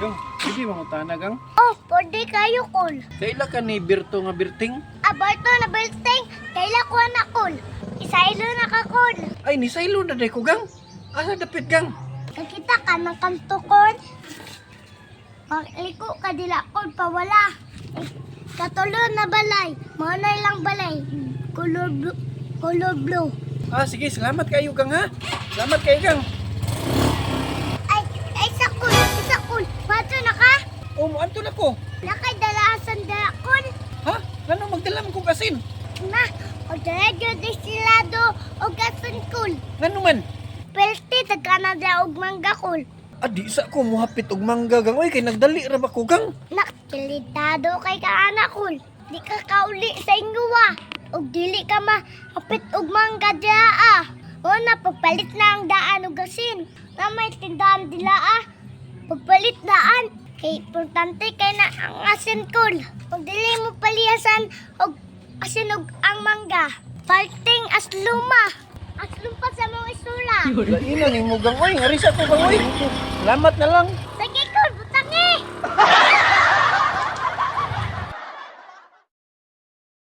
Gang, sige mangutana gang. Oh, pwede kayo, Kol. Kaila ka ni Birto nga Birting? Aborto na birthday, kaila ko na, Kol. Isailo na ka, Kol. Ay, ni Saylo na day ko gang. Asa dapit gang? Kakita ka ng kanto, Kol. Magliko ka dila, Kol, pawala. Katulo na balay. Manay lang balay. Color blue. Ah, sige, salamat kayo gang ha. Salamat kayo gang. Ay, sakul. Mato na ka? O, muanto na ko. Nakay dalaasan dala, Kol. Ha? Ano magdalam kong kasin? Na, o dala destilado o gason, Kol. Ngano man? Pelte, tagkana dala og mangga, Kol. Adi sa ko muhapit og mangga gang. Oy, kay nagdali ra ba ko gang? Nakilitado kay ka anak, Kol. Di ka kauli sa inyo, og dili ka mahapit og mangga dala, O na, pagpalit na ang daan og gasin. Na may tindahan dila, Pagpalit daan. Kay importante kay na ang asin, Kol. Kung dili mo paliasan og asin og ang mangga. Parting asluma. Aslum pa sa mga isula. Laina ni mo gang. Oy, ngari sa ko gang. Oy. Salamat na lang.